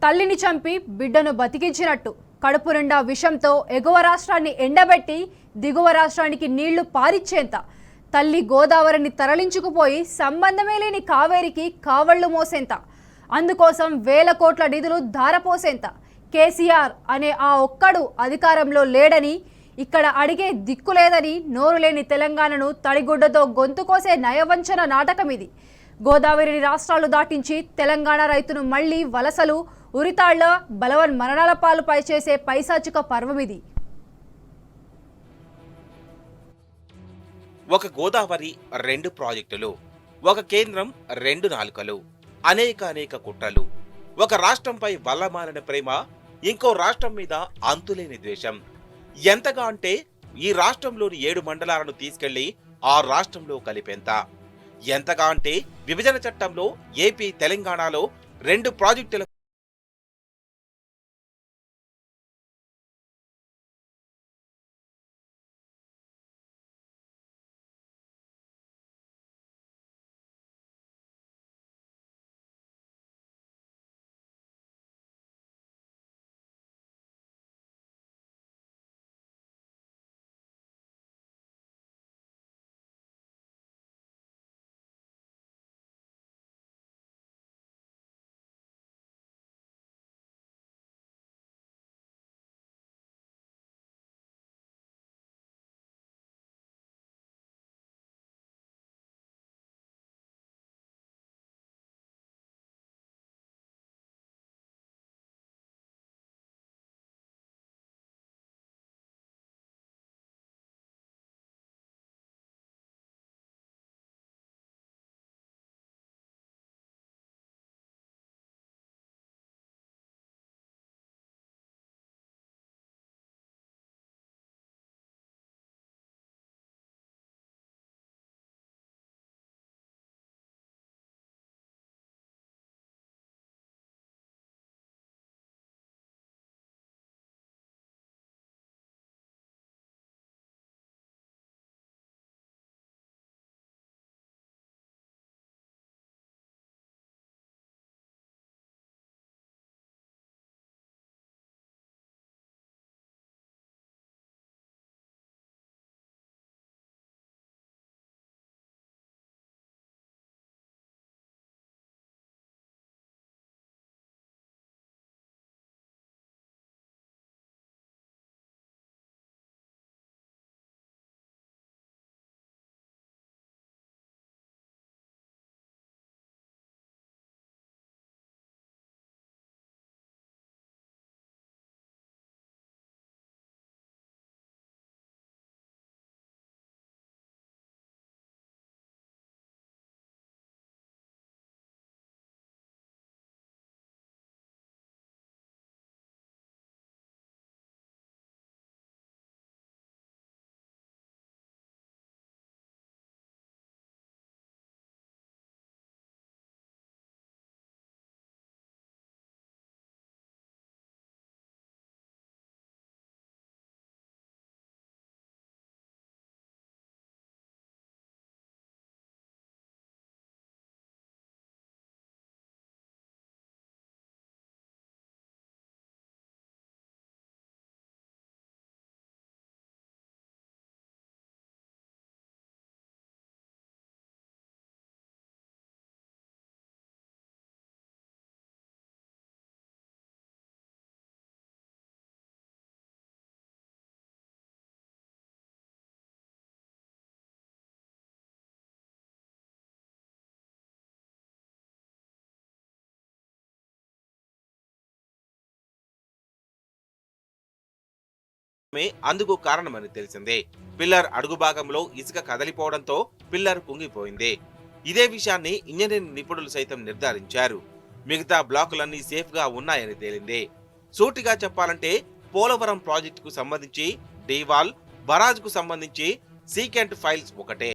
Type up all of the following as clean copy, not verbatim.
తల్లిని చంపి బిడ్డను బతికించినట్టు కడుపు నిండా విషంతో ఎగువ రాష్ట్రాన్ని ఎండబెట్టి దిగువ రాష్ట్రానికి నీళ్లు పారిచ్చేంత తల్లి గోదావరిని తరలించుకుపోయి సంబంధమే లేని కావేరికి కావళ్లు మోసేంత అందుకోసం వేల కోట్ల నిధులు ధారపోసేంత కేసీఆర్ అనే ఆ ఒక్కడు అధికారంలో లేడని ఇక్కడ అడిగే దిక్కులేదని నోరు లేని తెలంగాణను తడిగుడ్డతో గొంతుకోసే నయవంచన నాటకం ఇది. గోదావరి రాష్ట్రాలు దాటించి తెలంగాణ రైతును మళ్లీ వలసలు ఉరితాళ్ల బలవన్ మరణాల పాలుపై చేసే పైశాచిక పర్వమిది. ఒక గోదావరి, రెండు ప్రాజెక్టులు, ఒక కేంద్రం, రెండు నాలుకలు, అనేక కుట్రలు, ఒక రాష్ట్రంపై వల్లమాలిన ప్రేమ, ఇంకో రాష్ట్రం మీద అంతులేని ద్వేషం. ఎంతగా అంటే ఈ రాష్ట్రంలోని 7 మండలాలను తీసుకెళ్లి ఆ రాష్ట్రంలో కలిపేంత. ఎంతగా అంటే విభజన చట్టంలో ఏపీ, తెలంగాణలో 2 ప్రాజెక్టుల అందుకు కారణమని తెలిసిందే. పిల్లర్ అడుగు భాగంలో ఇసుక కదలిపోవడంతో పిల్లర్ కుంగిపోయింది. ఇదే విషయాన్ని ఇంజనీరింగ్ నిపుణులు సైతం నిర్ధారించారు. మిగతా బ్లాకులన్నీ సేఫ్ గా ఉన్నాయని తేలింది. సూటిగా చెప్పాలంటే పోలవరం ప్రాజెక్టుకు సంబంధించి డీవాల్, బరాజ్కు సంబంధించి సీకెంట్ ఫైల్స్ ఒకటే.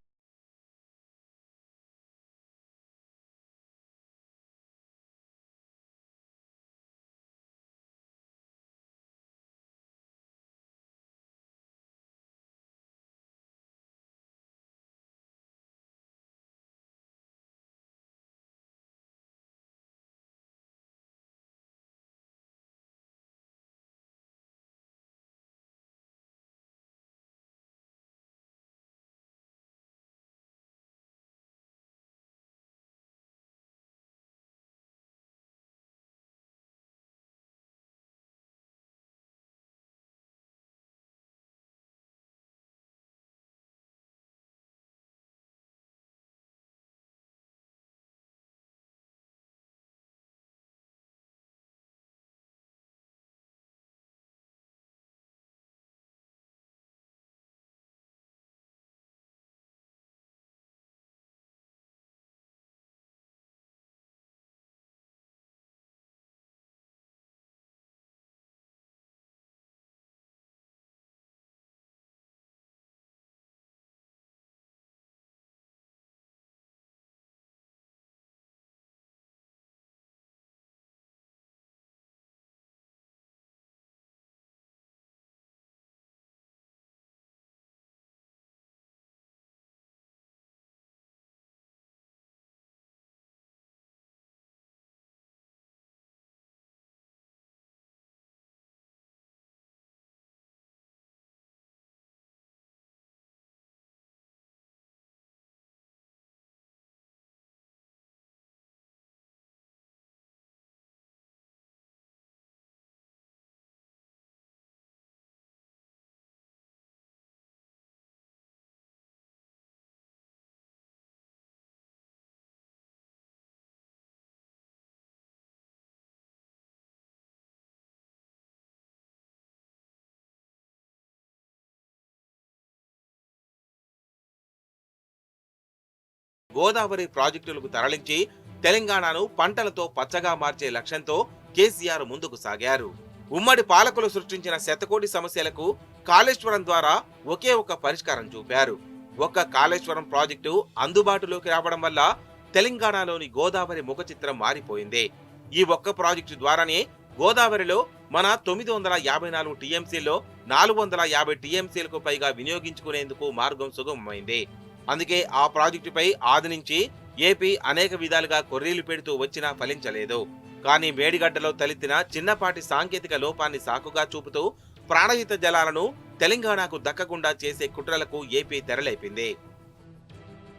గోదావరి ప్రాజెక్టులకు తరలించి తెలంగాణను పంటలతో పచ్చగా మార్చే లక్ష్యంతో కేసీఆర్ ముందుకు సాగారు. ఉమ్మడి పాలకులు సృష్టించిన శతకోటి సమస్యలకు కాళేశ్వరం ద్వారా ఒకే ఒక పరిష్కారం చూపారు. ఒక్క కాళేశ్వరం ప్రాజెక్టు అందుబాటులోకి రావడం వల్ల తెలంగాణలోని గోదావరి ముఖ చిత్రం మారిపోయింది. ఈ ఒక్క ప్రాజెక్టు ద్వారానే గోదావరిలో మన 954 టీఎంసీల్లో 450 టీఎంసీలకు పైగా వినియోగించుకునేందుకు మార్గం సుగమమైంది. అందుకే ఆ ప్రాజెక్టుపై ఆది నుంచి ఏపీ అనేక విధాలుగా కొర్రీలు పెడుతూ వచ్చినా ఫలించలేదు. కానీ మేడిగడ్డలో తలెత్తిన చిన్నపాటి సాంకేతిక లోపాన్ని సాకుగా చూపుతూ ప్రాణహిత జలాలను తెలంగాణకు దక్కకుండా చేసే కుట్రలకు ఏపీ తెరలేపింది.